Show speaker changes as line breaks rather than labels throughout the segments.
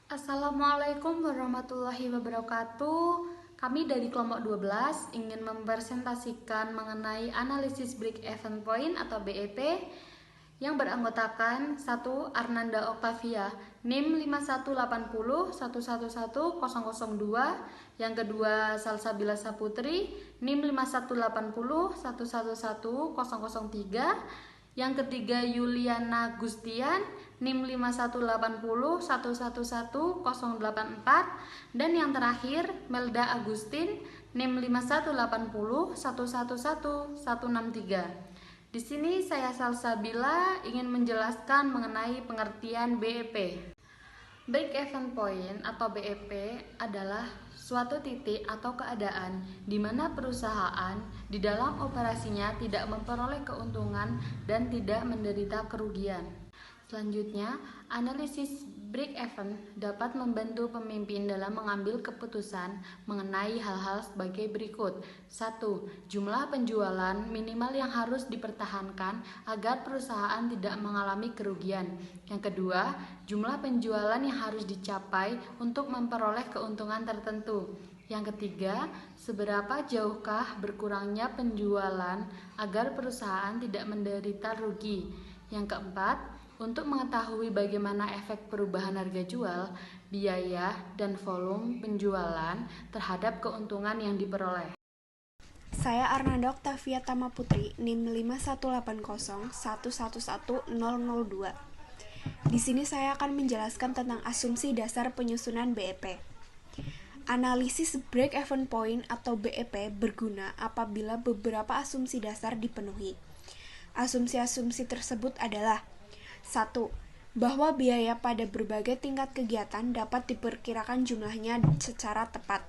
Assalamualaikum warahmatullahi wabarakatuh. Kami dari kelompok 12 ingin mempresentasikan mengenai analisis break even point atau BEP yang beranggotakan 1. Arnanda Octavia NIM 51801111002, yang kedua Salsabila Saputri NIM 51801111003, yang ketiga Yuliana Gustian NIM 51801111084, dan yang terakhir Melda Agustin NIM 51801111163. Di sini saya Salsabila ingin menjelaskan mengenai pengertian BEP. Break even point atau BEP adalah suatu titik atau keadaan di mana perusahaan di dalam operasinya tidak memperoleh keuntungan dan tidak menderita kerugian. Selanjutnya, analisis break even dapat membantu pemimpin dalam mengambil keputusan mengenai hal-hal sebagai berikut. 1. Jumlah penjualan minimal yang harus dipertahankan agar perusahaan tidak mengalami kerugian. Yang kedua, jumlah penjualan yang harus dicapai untuk memperoleh keuntungan tertentu. Yang ketiga, seberapa jauhkah berkurangnya penjualan agar perusahaan tidak menderita rugi. Yang keempat, untuk mengetahui bagaimana efek perubahan harga jual, biaya, dan volume penjualan terhadap keuntungan yang diperoleh.
Saya Arnanda Octavia Tama Putri, NIM 51801111002. Di sini saya akan menjelaskan tentang asumsi dasar penyusunan BEP. Analisis break even point atau BEP berguna apabila beberapa asumsi dasar dipenuhi. Asumsi-asumsi tersebut adalah: 1. Bahwa biaya pada berbagai tingkat kegiatan dapat diperkirakan jumlahnya secara tepat.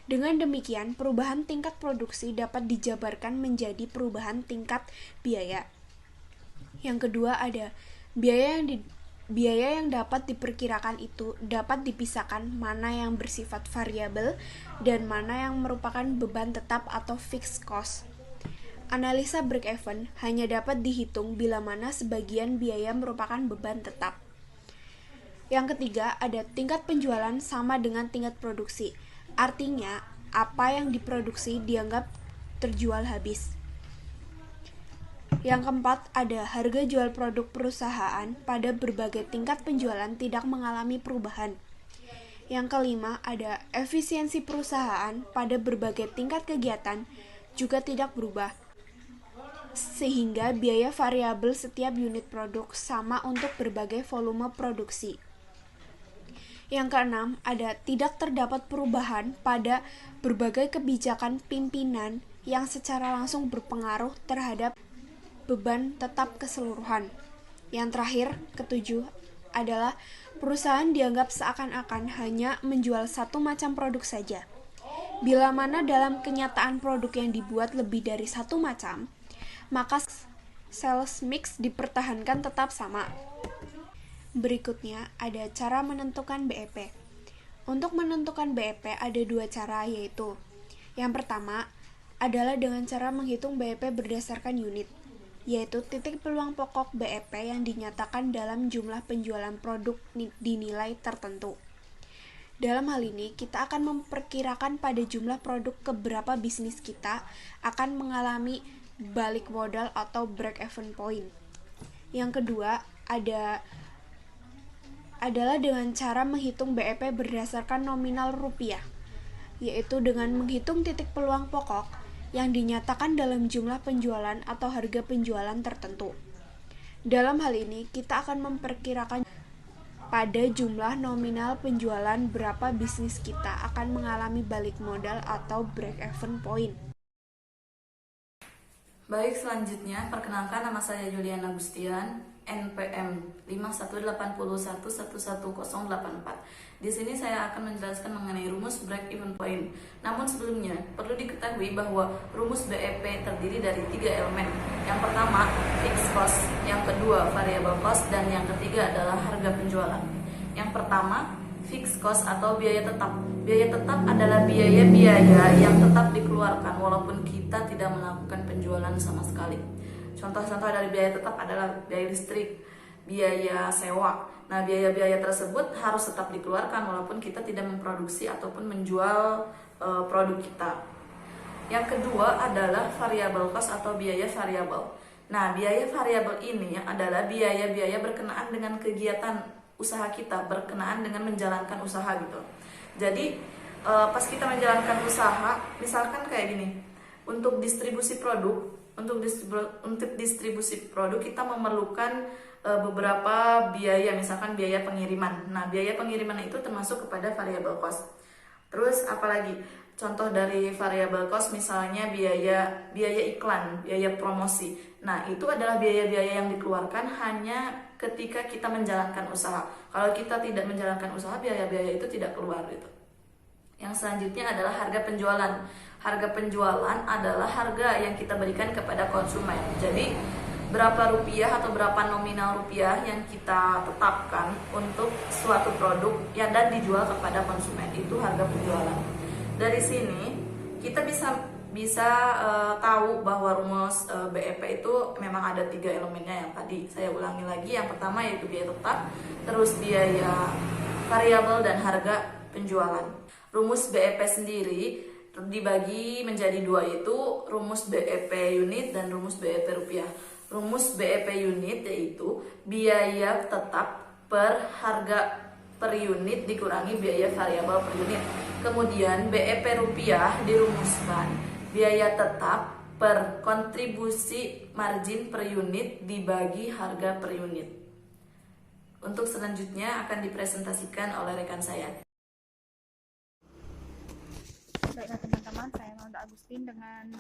Dengan demikian, perubahan tingkat produksi dapat dijabarkan menjadi perubahan tingkat biaya. Yang kedua ada biaya yang dapat diperkirakan itu dapat dipisahkan mana yang bersifat variabel dan mana yang merupakan beban tetap atau fixed cost. Analisa break even hanya dapat dihitung bila mana sebagian biaya merupakan beban tetap. Yang ketiga, ada tingkat penjualan sama dengan tingkat produksi. Artinya, apa yang diproduksi dianggap terjual habis. Yang keempat, ada harga jual produk perusahaan pada berbagai tingkat penjualan tidak mengalami perubahan. Yang kelima, ada efisiensi perusahaan pada berbagai tingkat kegiatan juga tidak berubah, sehingga biaya variabel setiap unit produk sama untuk berbagai volume produksi. Yang keenam, ada tidak terdapat perubahan pada berbagai kebijakan pimpinan yang secara langsung berpengaruh terhadap beban tetap keseluruhan. Yang terakhir, ketujuh, adalah perusahaan dianggap seakan-akan hanya menjual satu macam produk saja. Bila mana dalam kenyataan produk yang dibuat lebih dari satu macam, maka sales mix dipertahankan tetap sama. Berikutnya ada cara menentukan BEP. Untuk menentukan BEP ada dua cara, yaitu yang pertama adalah dengan cara menghitung BEP berdasarkan unit, yaitu titik peluang pokok BEP yang dinyatakan dalam jumlah penjualan produk dinilai tertentu. Dalam hal ini, kita akan memperkirakan pada jumlah produk keberapa bisnis kita akan mengalami balik modal atau break even point. Yang kedua adalah dengan cara menghitung BEP berdasarkan nominal rupiah, yaitu dengan menghitung titik peluang pokok yang dinyatakan dalam jumlah penjualan atau harga penjualan tertentu. Dalam hal ini, kita akan memperkirakan pada jumlah nominal penjualan berapa bisnis kita akan mengalami balik modal atau break even point.
Baik, selanjutnya perkenalkan, nama saya Yuliana Gustian, NPM 51801111084. Di sini saya akan menjelaskan mengenai rumus break even point. Namun sebelumnya perlu diketahui bahwa rumus BEP terdiri dari 3 elemen. Yang pertama fixed cost, yang kedua variable cost, dan yang ketiga adalah harga penjualan. Yang pertama fixed cost atau biaya tetap. Biaya tetap adalah biaya-biaya yang tetap dikeluarkan walaupun kita tidak melakukan penjualan sama sekali. Contoh-contoh dari biaya tetap adalah biaya listrik, biaya sewa, Nah, biaya-biaya tersebut harus tetap dikeluarkan walaupun kita tidak memproduksi ataupun menjual produk kita. Yang kedua adalah variable cost atau biaya variabel. Nah, biaya variabel ini adalah biaya-biaya berkenaan dengan kegiatan usaha kita, berkenaan dengan menjalankan usaha gitu. Jadi, pas kita menjalankan usaha, misalkan kayak gini, untuk distribusi produk, untuk distribusi produk kita memerlukan beberapa biaya, misalkan biaya pengiriman. Nah, biaya pengiriman itu termasuk kepada variable cost. Terus apalagi? Contoh dari variable cost misalnya biaya iklan, biaya promosi. Nah, itu adalah biaya-biaya yang dikeluarkan hanya ketika kita menjalankan usaha. Kalau kita tidak menjalankan usaha, biaya-biaya itu tidak keluar gitu. Yang selanjutnya adalah harga penjualan. Harga penjualan adalah harga yang kita berikan kepada konsumen. Jadi, berapa rupiah atau berapa nominal rupiah yang kita tetapkan untuk suatu produk yang dan dijual kepada konsumen, itu harga penjualan. Dari sini kita bisa tahu bahwa rumus BEP itu memang ada 3 elemennya yang tadi saya ulangi lagi. Yang pertama yaitu biaya tetap, terus biaya variabel dan harga penjualan. Rumus BEP sendiri dibagi menjadi 2, yaitu rumus BEP unit dan rumus BEP rupiah. Rumus BEP unit yaitu biaya tetap per harga per unit dikurangi biaya variabel per unit. Kemudian BEP rupiah dirumuskan biaya tetap per kontribusi margin per unit dibagi harga per unit. Untuk selanjutnya akan dipresentasikan oleh rekan saya.
Baiklah teman-teman, saya Maulda Agustin dengan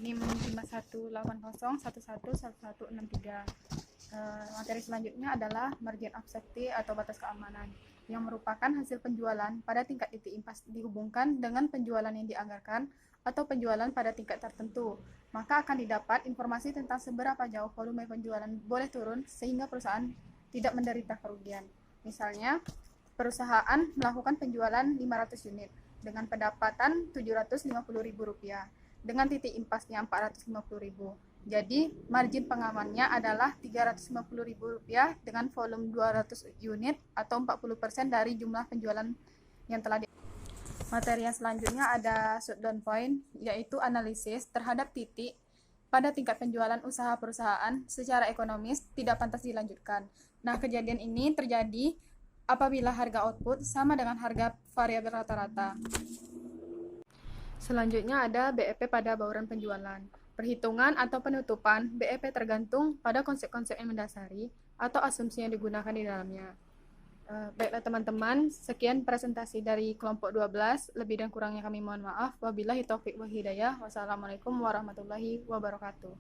NIM 518011111163. Materi selanjutnya adalah margin of safety atau batas keamanan, yang merupakan hasil penjualan pada tingkat titik impas dihubungkan dengan penjualan yang dianggarkan atau penjualan pada tingkat tertentu. Maka akan didapat informasi tentang seberapa jauh volume penjualan boleh turun sehingga perusahaan tidak menderita kerugian. Misalnya, perusahaan melakukan penjualan 500 unit dengan pendapatan Rp750.000 dengan titik impasnya Rp450.000. Jadi, margin pengamannya adalah Rp350.000 dengan volume 200 unit atau 40% dari jumlah penjualan yang telah Materi yang selanjutnya ada shutdown point, yaitu analisis terhadap titik pada tingkat penjualan usaha perusahaan secara ekonomis tidak pantas dilanjutkan. Nah, kejadian ini terjadi apabila harga output sama dengan harga variabel rata-rata. Selanjutnya ada BEP pada bauran penjualan. Perhitungan atau penutupan BEP tergantung pada konsep-konsep yang mendasari atau asumsi yang digunakan di dalamnya. Baiklah teman-teman, sekian presentasi dari kelompok 12. Lebih dan kurangnya kami mohon maaf. Wabillahi taufiq wal hidayah. Wassalamualaikum warahmatullahi wabarakatuh.